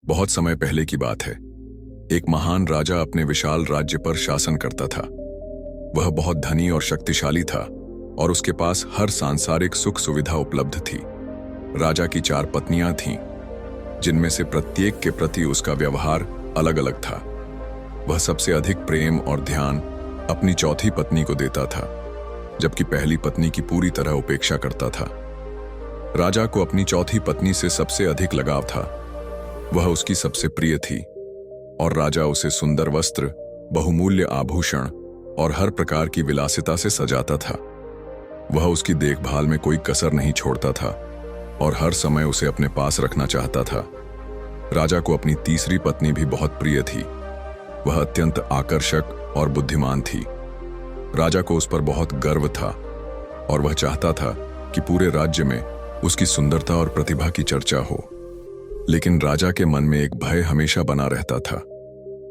बहुत समय पहले की बात है। एक महान राजा अपने विशाल राज्य पर शासन करता था। वह बहुत धनी और शक्तिशाली था और उसके पास हर सांसारिक सुख सुविधा उपलब्ध थी। राजा की 4 पत्नियां थीं, जिनमें से प्रत्येक के प्रति उसका व्यवहार अलग अलग था। वह सबसे अधिक प्रेम और ध्यान अपनी चौथी पत्नी को देता था, जबकि पहली पत्नी की पूरी तरह उपेक्षा करता था। राजा को अपनी चौथी पत्नी से सबसे अधिक लगाव था। वह उसकी सबसे प्रिय थी और राजा उसे सुंदर वस्त्र, बहुमूल्य आभूषण और हर प्रकार की विलासिता से सजाता था। वह उसकी देखभाल में कोई कसर नहीं छोड़ता था और हर समय उसे अपने पास रखना चाहता था। राजा को अपनी तीसरी पत्नी भी बहुत प्रिय थी। वह अत्यंत आकर्षक और बुद्धिमान थी। राजा को उस पर बहुत गर्व था और वह चाहता था कि पूरे राज्य में उसकी सुंदरता और प्रतिभा की चर्चा हो। लेकिन राजा के मन में एक भय हमेशा बना रहता था,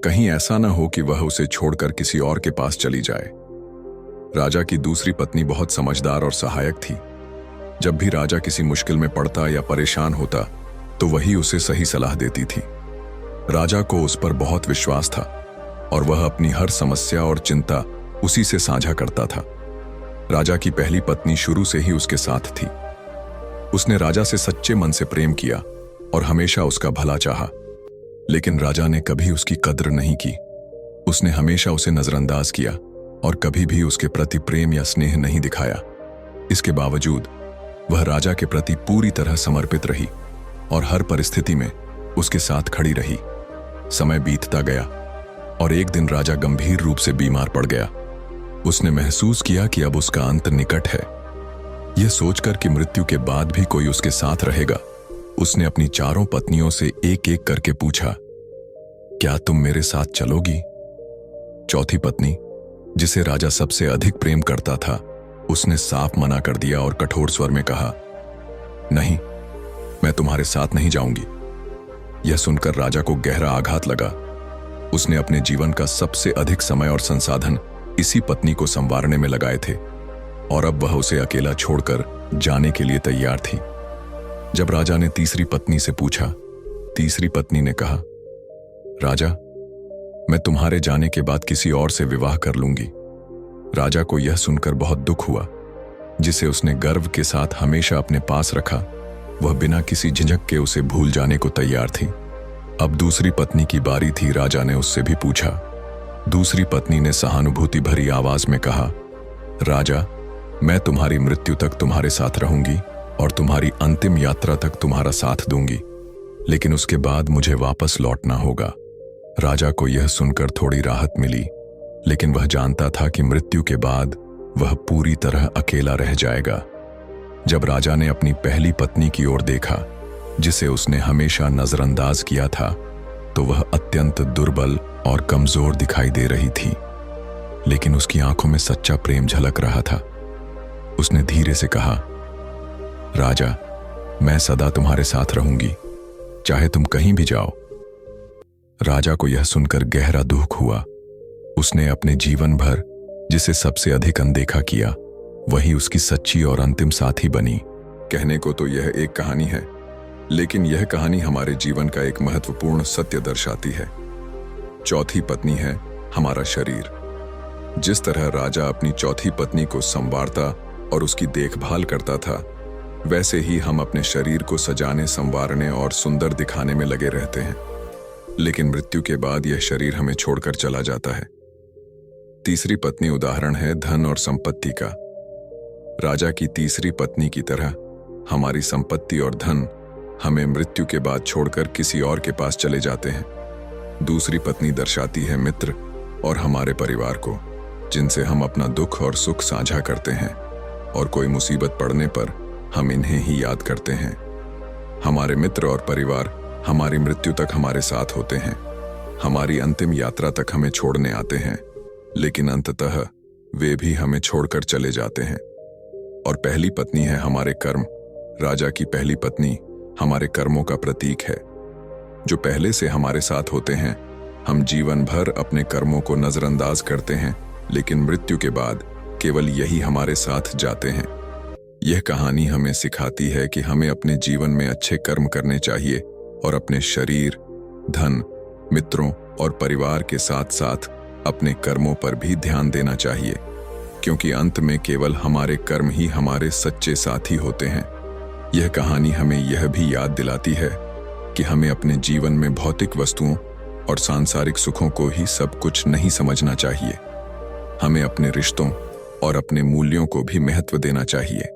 कहीं ऐसा न हो कि वह उसे छोड़कर किसी और के पास चली जाए। राजा की दूसरी पत्नी बहुत समझदार और सहायक थी। जब भी राजा किसी मुश्किल में पड़ता या परेशान होता तो वही उसे सही सलाह देती थी। राजा को उस पर बहुत विश्वास था और वह अपनी हर समस्या और चिंता उसी से साझा करता था। राजा की पहली पत्नी शुरू से ही उसके साथ थी। उसने राजा से सच्चे मन से प्रेम किया और हमेशा उसका भला चाहा, लेकिन राजा ने कभी उसकी कद्र नहीं की। उसने हमेशा उसे नजरअंदाज किया और कभी भी उसके प्रति प्रेम या स्नेह नहीं दिखाया। इसके बावजूद वह राजा के प्रति पूरी तरह समर्पित रही और हर परिस्थिति में उसके साथ खड़ी रही। समय बीतता गया और एक दिन राजा गंभीर रूप से बीमार पड़ गया। उसने महसूस किया कि अब उसका अंत निकट है। यह सोचकर कि मृत्यु के बाद भी कोई उसके साथ रहेगा, उसने अपनी चारों पत्नियों से एक एक करके पूछा, क्या तुम मेरे साथ चलोगी? चौथी पत्नी, जिसे राजा सबसे अधिक प्रेम करता था, उसने साफ मना कर दिया और कठोर स्वर में कहा, नहीं, मैं तुम्हारे साथ नहीं जाऊंगी। यह सुनकर राजा को गहरा आघात लगा। उसने अपने जीवन का सबसे अधिक समय और संसाधन इसी पत्नी को संवारने में लगाए थे और अब वह उसे अकेला छोड़कर जाने के लिए तैयार थी। जब राजा ने तीसरी पत्नी से पूछा, तीसरी पत्नी ने कहा, राजा, मैं तुम्हारे जाने के बाद किसी और से विवाह कर लूंगी। राजा को यह सुनकर बहुत दुख हुआ। जिसे उसने गर्व के साथ हमेशा अपने पास रखा, वह बिना किसी झिझक के उसे भूल जाने को तैयार थी। अब दूसरी पत्नी की बारी थी। राजा ने उससे भी पूछा। दूसरी पत्नी ने सहानुभूति भरी आवाज में कहा, राजा, मैं तुम्हारी मृत्यु तक तुम्हारे साथ रहूंगी और तुम्हारी अंतिम यात्रा तक तुम्हारा साथ दूंगी, लेकिन उसके बाद मुझे वापस लौटना होगा। राजा को यह सुनकर थोड़ी राहत मिली, लेकिन वह जानता था कि मृत्यु के बाद वह पूरी तरह अकेला रह जाएगा। जब राजा ने अपनी पहली पत्नी की ओर देखा, जिसे उसने हमेशा नजरअंदाज किया था, तो वह अत्यंत दुर्बल और कमजोर दिखाई दे रही थी, लेकिन उसकी आंखों में सच्चा प्रेम झलक रहा था। उसने धीरे से कहा, राजा, मैं सदा तुम्हारे साथ रहूंगी, चाहे तुम कहीं भी जाओ। राजा को यह सुनकर गहरा दुख हुआ। उसने अपने जीवन भर जिसे सबसे अधिक अनदेखा किया, वही उसकी सच्ची और अंतिम साथी बनी। कहने को तो यह एक कहानी है, लेकिन यह कहानी हमारे जीवन का एक महत्वपूर्ण सत्य दर्शाती है। चौथी पत्नी है हमारा शरीर। जिस तरह राजा अपनी चौथी पत्नी को संवारता और उसकी देखभाल करता था, वैसे ही हम अपने शरीर को सजाने, संवारने और सुंदर दिखाने में लगे रहते हैं, लेकिन मृत्यु के बाद यह शरीर हमें छोड़कर चला जाता है। तीसरी पत्नी उदाहरण है धन और संपत्ति का। राजा की तीसरी पत्नी की तरह हमारी संपत्ति और धन हमें मृत्यु के बाद छोड़कर किसी और के पास चले जाते हैं। दूसरी पत्नी दर्शाती है मित्र और हमारे परिवार को, जिनसे हम अपना दुख और सुख साझा करते हैं और कोई मुसीबत पड़ने पर हम इन्हें ही याद करते हैं। हमारे मित्र और परिवार हमारी मृत्यु तक हमारे साथ होते हैं, हमारी अंतिम यात्रा तक हमें छोड़ने आते हैं, लेकिन अंततः वे भी हमें छोड़कर चले जाते हैं। और पहली पत्नी है हमारे कर्म। राजा की पहली पत्नी हमारे कर्मों का प्रतीक है, जो पहले से हमारे साथ होते हैं। हम जीवन भर अपने कर्मों को नजरअंदाज करते हैं, लेकिन मृत्यु के बाद केवल यही हमारे साथ जाते हैं। यह कहानी हमें सिखाती है कि हमें अपने जीवन में अच्छे कर्म करने चाहिए और अपने शरीर, धन, मित्रों और परिवार के साथ साथ अपने कर्मों पर भी ध्यान देना चाहिए, क्योंकि अंत में केवल हमारे कर्म ही हमारे सच्चे साथी होते हैं। यह कहानी हमें यह भी याद दिलाती है कि हमें अपने जीवन में भौतिक वस्तुओं और सांसारिक सुखों को ही सब कुछ नहीं समझना चाहिए। हमें अपने रिश्तों और अपने मूल्यों को भी महत्व देना चाहिए।